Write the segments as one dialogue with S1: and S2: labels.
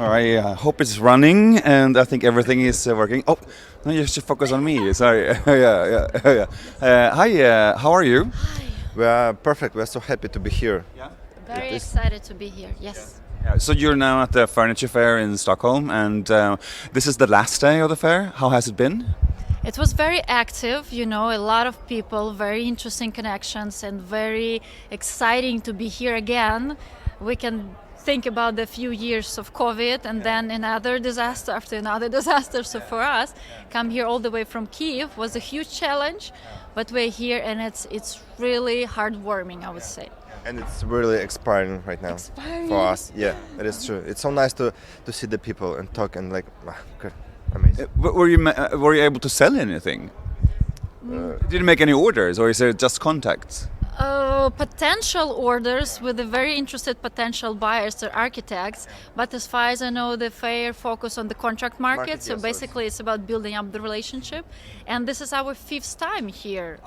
S1: I hope it's running, and I think everything is working. Oh, no, you should focus on me. Sorry. Yeah. Hi. How are you?
S2: We are perfect. We are so happy to be here.
S1: Yeah.
S3: Very excited to be here. Yes.
S1: Yeah. So you're now at the furniture fair in Stockholm, and this is the last day of the fair. How has it been?
S3: It was very active, a lot of people, very interesting connections, and very exciting to be here again. We can think about the few years of COVID and then another disaster after another disaster. So for us, come here all the way from Kiev was a huge challenge, but we're here and it's really heartwarming, I would say.
S2: And it's really expiring right now for us. Yeah, it is true. It's so nice to see the people and talk and good, amazing.
S1: Were you able to sell anything? Did you make any orders, or is it just contacts?
S3: Potential orders with the very interested potential buyers or architects, but as far as I know, the fair focus on the contract market. So basically, it's about building up the relationship, and this is our 5th time here.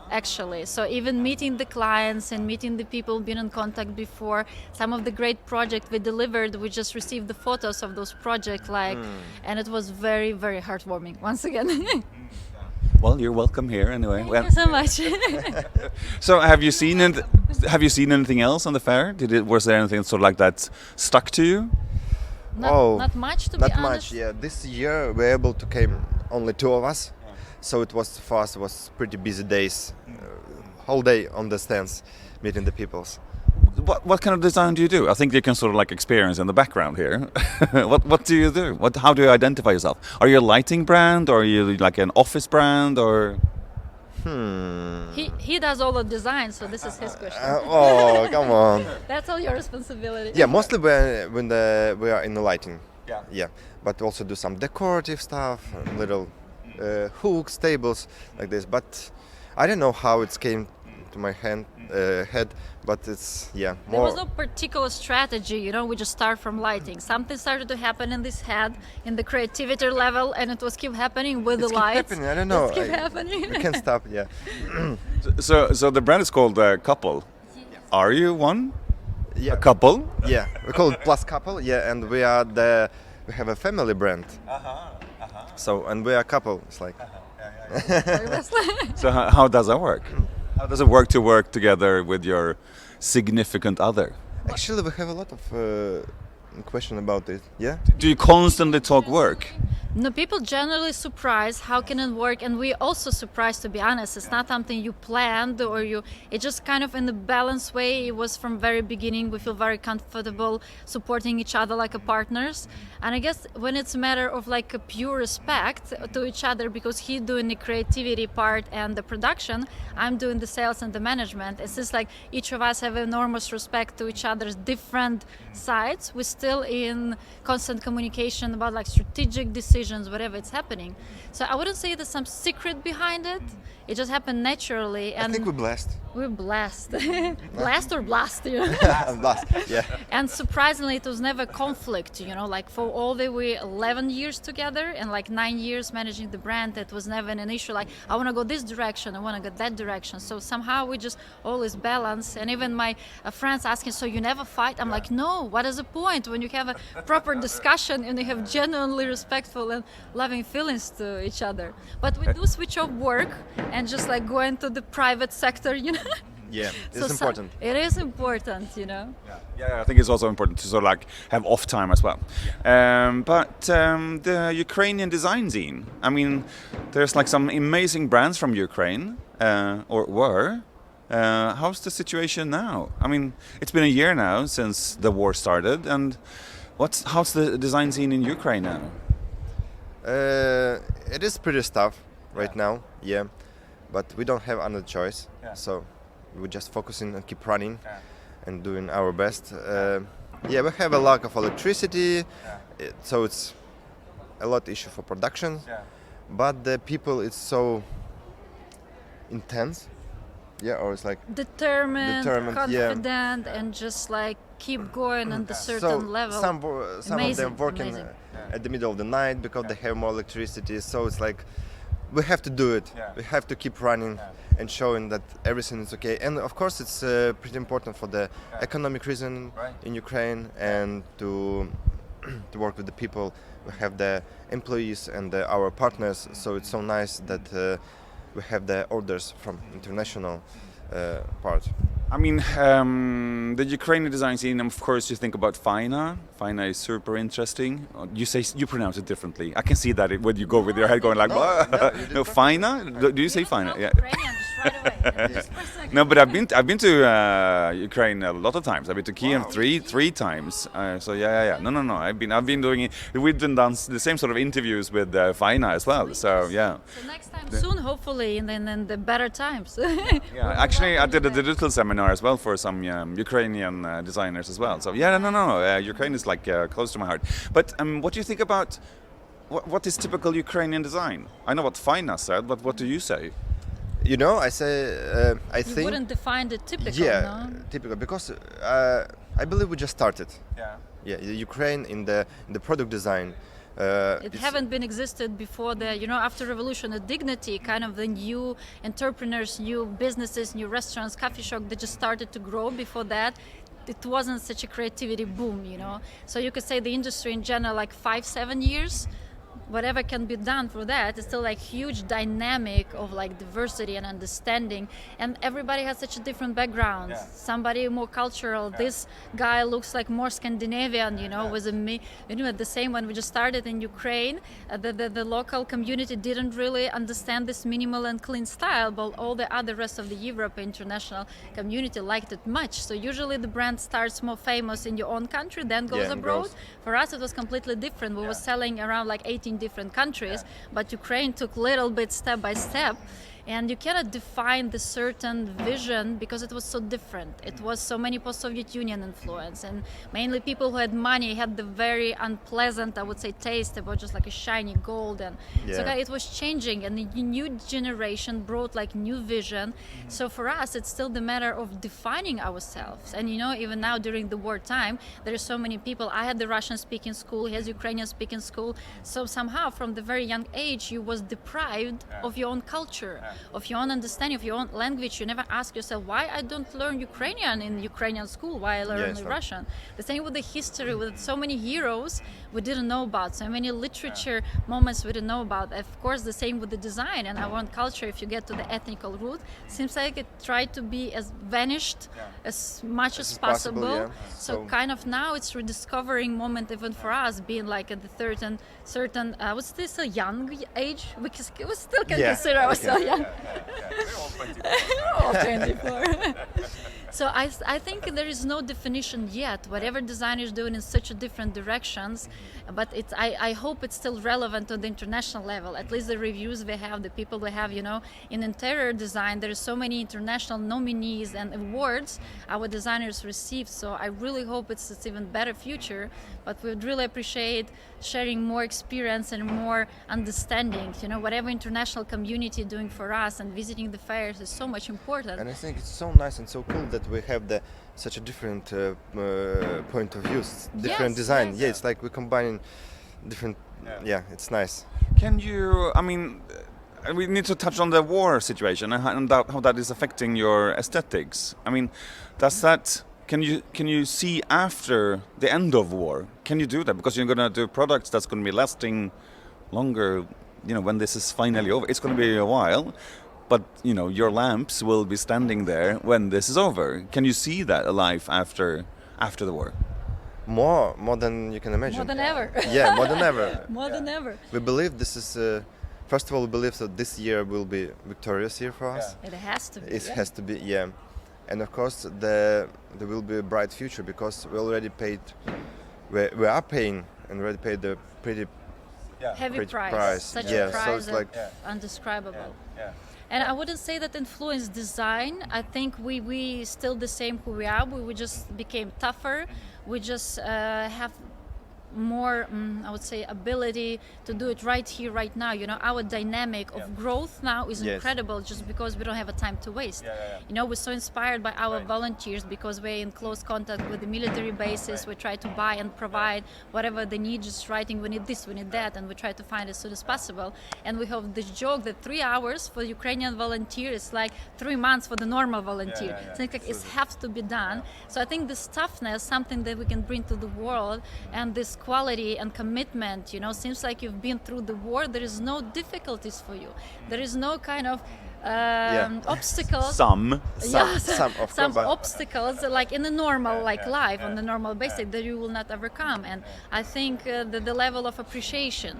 S3: Actually, so even meeting the clients and meeting the people been in contact before, some of the great projects we delivered, we just received the photos of those projects, and it was very, very heartwarming once again.
S1: Well, you're welcome here anyway.
S3: Thank you so much.
S1: So, have you seen anything else on the fair? Was there anything sort of like that stuck to you?
S3: Not much, to be honest.
S2: Not much. Yeah, this year we're able to came only 2 of us, so it was for us pretty busy days, whole day on the stands, meeting the peoples.
S1: What kind of design do you do? I think you can sort of like experience in the background here. What do you do? How do you identify yourself? Are you a lighting brand, or are you like an office brand, or?
S3: He does all the design, so this is his question.
S2: Oh, come on.
S3: That's all your responsibility.
S2: Yeah, mostly when we are in the lighting. Yeah, but also do some decorative stuff, little hooks, tables like this. But I don't know how it came to my head, but it's more.
S3: There was no particular strategy, we just start from lighting. Something started to happen in this head, in the creativity level, and it was keep happening with the lights.
S2: Happening. I don't know.
S3: It's keep happening.
S2: We can't stop. Yeah.
S1: So the brand is called Couple. Yes. Are you one?
S2: Yeah.
S1: A couple?
S2: Yeah, we call it Plus Kouple. Yeah, and we have a family brand. So and we are a couple. It's like.
S1: So how does that work? How does it work to work together with your significant other?
S2: Actually, we have a lot of question about it. Yeah.
S1: Do you constantly talk work?
S3: No, people generally surprised how can it work, and we also surprised, to be honest. It's not something you planned it just kind of in a balanced way. It was from very beginning. We feel very comfortable supporting each other like a partners, and I guess when it's a matter of like a pure respect to each other, because he's doing the creativity part and the production, I'm doing the sales and the management. It's just like each of us have enormous respect to each other's different sides. We're still in constant communication about like strategic decisions, whatever it's happening. So I wouldn't say there's some secret behind it. It just happened naturally. And
S2: I think we're blessed.
S3: We're blessed. Blessed or blast,
S2: Blessed, yeah.
S3: And surprisingly, it was never conflict, like for all the way 11 years together and like 9 years managing the brand, it was never an issue like, I want to go this direction, I want to go that direction. So somehow we just always balance. And even my friends asking, so you never fight? I'm like, no, what is the point when you have a proper discussion and you have genuinely respectful and loving feelings to each other? But we do switch off work and just like go into the private sector,
S2: Yeah, it's important.
S3: It is important,
S1: Yeah, I think it's also important to sort of like have off time as well. But the Ukrainian design scene, I mean, there's like some amazing brands from Ukraine, or were. How's the situation now? I mean, it's been a year now since the war started, and how's the design scene in Ukraine now?
S2: It is pretty tough right now, yeah, but we don't have another choice, so we're just focusing and keep running and doing our best. We have a lack of electricity, so it's a lot issue for production, but the people, it's so intense, or it's like
S3: determined, confident, and just like keep going on the certain level.
S2: Some of them working at the middle of the night because they have more electricity, so it's like we have to do it. We have to keep running and showing that everything is okay. And of course, it's pretty important for the economic reason in Ukraine and to to work with the people. We have the employees and our partners, so it's so nice that we have the orders from international part.
S1: I mean, the Ukrainian design scene, of course, you think about Fina. Fina is super interesting. You pronounce it differently. I can see that when you go with your head going like, no, Fina? Do you say Fina? Yeah.
S3: Ukrainian just right away. Just for a second.
S1: No, but I've been to Ukraine a lot of times. I've been to Kiev three times. So yeah. No. I've been doing it. We've done the same sort of interviews with Fina as well. So yeah.
S3: So next time soon, hopefully, and then the better times.
S1: Yeah, actually, I did a digital seminar as well for some Ukrainian designers as well. So yeah, no. Ukraine is like close to my heart. But what do you think about what is typical Ukrainian design? I know what Fina said, but what do you say?
S2: You know, I say I
S3: You
S2: think
S3: wouldn't define the typical, no?
S2: typical, because I believe we just started.
S1: Yeah.
S2: Ukraine in the product design.
S3: It haven't been existed before after revolution, the dignity, kind of the new entrepreneurs, new businesses, new restaurants, coffee shop, they just started to grow. Before that, it wasn't such a creativity boom, So you could say the industry in general, like 5-7 years, whatever can be done for that, it's still like huge dynamic of like diversity and understanding, and everybody has such a different background.
S1: Yeah.
S3: Somebody more cultural. This guy looks like more Scandinavian, with the same when we just started in Ukraine, the local community didn't really understand this minimal and clean style, but all the other rest of the Europe international community liked it much. So usually the brand starts more famous in your own country, then goes
S2: and
S3: abroad.
S2: grows.
S3: For us, it was completely different. We were selling around like 18 different countries, but Ukraine took little bit step by step. And you cannot define the certain vision because it was so different. It was so many post-Soviet Union influence, and mainly people who had money had the very unpleasant, I would say, taste about just like a shiny gold. And so it was changing, and the new generation brought like new vision. So for us, it's still the matter of defining ourselves. And even now during the wartime, there are so many people. I had the Russian-speaking school, he has Ukrainian-speaking school. So somehow from the very young age, you was deprived of your own culture. Of your own understanding, of your own language. You never ask yourself, why I don't learn Ukrainian in Ukrainian school, why I learn only Russian. The same with the history, with so many heroes we didn't know about, so many literature moments we didn't know about. Of course, the same with the design and our own culture. If you get to the ethnical root, seems like it tried to be as vanished as much as possible. So kind of now it's rediscovering moment even for us, being like at the certain was this a young age? We still can consider ourselves young. All 24. So I think there is no definition yet. Whatever designer is doing in such a different directions, but I hope it's still relevant on the international level. At least the reviews we have, the people we have, in interior design, there are so many international nominees and awards our designers receive. So I really hope it's even better future. But we would really appreciate sharing more experience and more understanding. Whatever international community doing for us and visiting the fairs is so much important.
S2: And I think it's so nice and so cool that we have such a different point of view, different design.
S3: Yes.
S2: It's like we're combining different. It's nice.
S1: Can you? I mean, we need to touch on the war situation and how that is affecting your aesthetics. I mean, does that? Can you see after the end of war? Can you do that? Because you're going to do products that's going to be lasting longer. When this is finally over, it's going to be a while. But your lamps will be standing there when this is over. Can you see that alive after the war?
S2: More than you can imagine.
S3: More than ever.
S2: Yeah, more than ever.
S3: More than ever.
S2: We believe this is. First of all, we believe that this year will be victorious year for us.
S3: It has to be.
S2: It has to be, and of course there will be a bright future because we already paid. We are paying and already paid the pretty
S3: heavy
S2: price.
S3: price. Such a price
S2: so it's like
S3: undescribable. And I wouldn't say that influence design. I think we still the same who we are. We just became tougher. We just have more, I would say, ability to do it right here, right now. Our dynamic of growth now is incredible just because we don't have a time to waste. We're so inspired by our volunteers because we're in close contact with the military bases. We try to buy and provide whatever they need, just writing, we need this, we need that, and we try to find as soon as possible. And we have this joke that 3 hours for Ukrainian volunteer is like 3 months for the normal volunteer. So it's like it has to be done. So I think this toughness, something that we can bring to the world, and this quality and commitment. You know, seems like you've been through the war. There is no difficulties for you. There is no kind of obstacles.
S1: Some.
S3: Some obstacles like in the normal life on the normal basis that you will not overcome. And I think that the level of appreciation,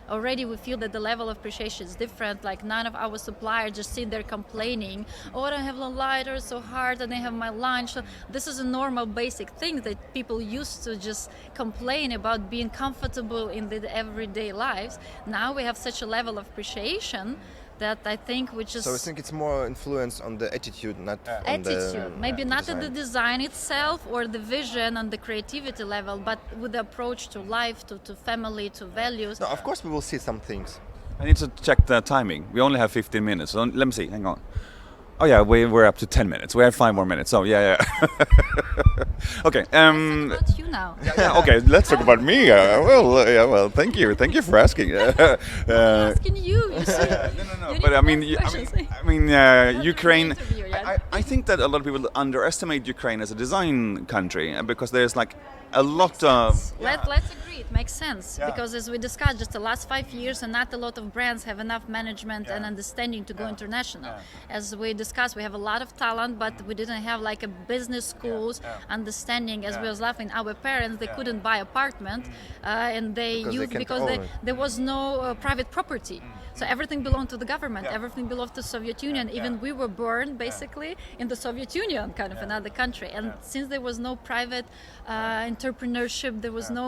S3: already we feel that the level of appreciation is different. Like none of our suppliers just sit there complaining, oh, I don't have a lighter, so hard, and I have my lunch. So this is a normal basic thing that people used to just complain about being comfortable in the everyday lives. Now we have such a level of appreciation that I think we just...
S2: So I think it's more influence on the attitude, not on the
S3: maybe not
S2: design.
S3: at the design itself or the vision and the creativity level, but with the approach to life, to family, to values.
S2: No, of course we will see some things.
S1: I need to check the timing. We only have 15 minutes. So let me see. Hang on. Oh yeah, we're up to 10 minutes. We have 5 more minutes. So yeah. Okay.
S3: About you now.
S1: Yeah, okay, let's talk about me. Well, thank you for asking.
S3: I'm asking you. You see,
S1: No.
S3: you
S1: But
S3: need
S1: I mean,
S3: more questions.
S1: Ukraine.
S3: Interview, yeah.
S1: I think that a lot of people underestimate Ukraine as a design country because there's like a lot of.
S3: Let's agree, it makes sense.
S1: Yeah.
S3: Because as we discussed, just the last 5 years, and not a lot of brands have enough management and understanding to go international. As we discussed, we have a lot of talent, but we didn't have like a business schools understanding. As we was laughing, our parents, they couldn't buy apartment, and there was no private property. So everything belonged to the government, everything belonged to the Soviet Union. Even we were born basically in the Soviet Union, kind of another country. And since there was no private entrepreneurship, there was no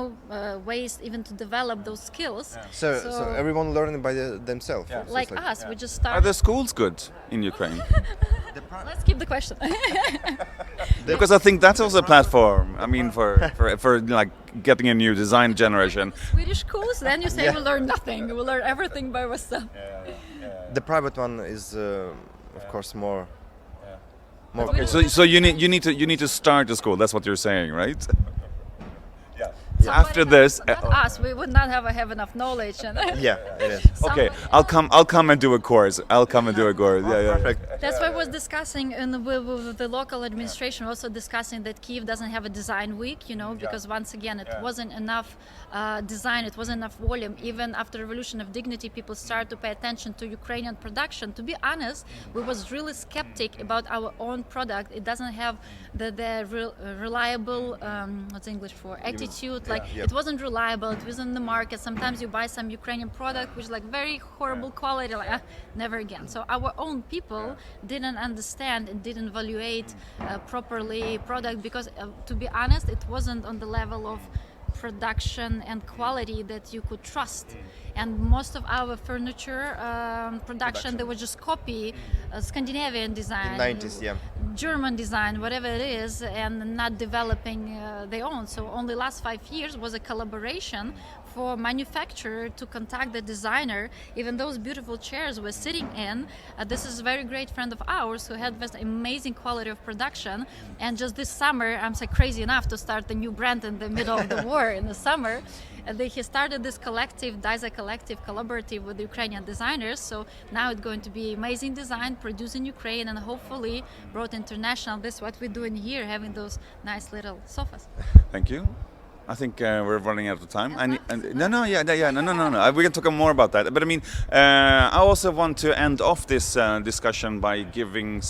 S3: ways even to develop those skills.
S2: So everyone learning by themselves. So
S3: like
S2: it's
S3: us, we just
S1: Are
S3: started.
S1: the schools good in Ukraine?
S3: Let's keep the question.
S1: Because I think that's also a platform. I mean, for like getting a new design generation.
S3: Swedish schools, then you say we learn nothing. We learn everything by ourselves.
S2: The private one is, of course, more.
S1: Okay, so you need to start the school. That's what you're saying, right? After this,
S3: Not us, we would not have enough knowledge. And
S2: Yeah, it is.
S1: okay, I'll come and do a course. Yeah.
S2: Perfect.
S3: That's why I was discussing with the local administration, also discussing that Kyiv doesn't have a design week, you know, because once again, it wasn't enough design, it wasn't enough volume. Even after Revolution of Dignity, people started to pay attention to Ukrainian production. To be honest, we was really skeptic about our own product. It doesn't have the reliable, what's English for, attitude. It wasn't reliable, it wasn't in the market. Sometimes you buy some Ukrainian product which is like very horrible quality, like never again. So our own people didn't understand and didn't evaluate properly product because to be honest, it wasn't on the level of production and quality that you could trust. And most of our furniture production, they would just copy Scandinavian design,
S2: 90s,
S3: German design, whatever it is, and not developing their own. So only last 5 years was a collaboration for manufacturer to contact the designer. Even those beautiful chairs we're sitting in, this is a very great friend of ours who had this amazing quality of production. And just this summer, I'm so crazy enough to start a new brand in the middle of the war in the summer. He started this collective, Daisa collective, collaborative with Ukrainian designers. So now it's going to be amazing design, produced in Ukraine, and hopefully brought international. This is what we're doing here, having those nice little sofas.
S1: Thank you. I think we're running out of time. No. We can talk more about that. But I mean, I also want to end off this discussion by giving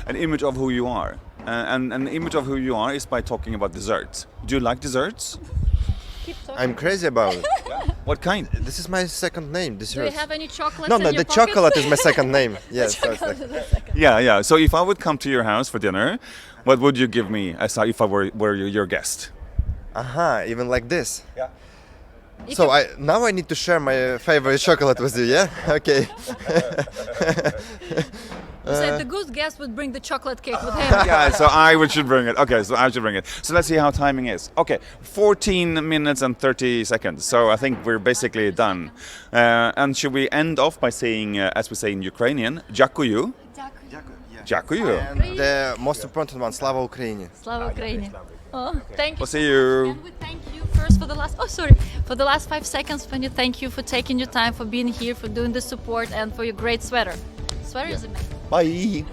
S1: an image of who you are. And an image of who you are is by talking about desserts. Do you like desserts?
S2: I'm crazy about it.
S1: What kind?
S2: This is my second name.
S3: Do you have any chocolates
S2: No,
S3: in your
S2: the
S3: pockets?
S2: chocolate is my second name. Yes.
S1: Yeah. So if I would come to your house for dinner, what would you give me as if I were your guest?
S2: Even like this.
S1: Yeah.
S2: So now I need to share my favorite chocolate with you, yeah? Okay.
S3: You said the good guest would bring the chocolate cake with him.
S1: Yeah, so should bring it. Okay, so I should bring it. So let's see how timing is. Okay, 14 minutes and 30 seconds. So I think we're basically done. And should we end off by saying, as we say in Ukrainian, Дякую. Дякую.
S2: And the most important one, Slava Ukraini.
S3: Slava Ukraini. Oh, thank you.
S1: We'll see you.
S3: And we thank you first for the last 5 seconds. When you thank you for taking your time, for being here, for doing the support, and for your great sweater. Sweater is amazing.
S1: Bye.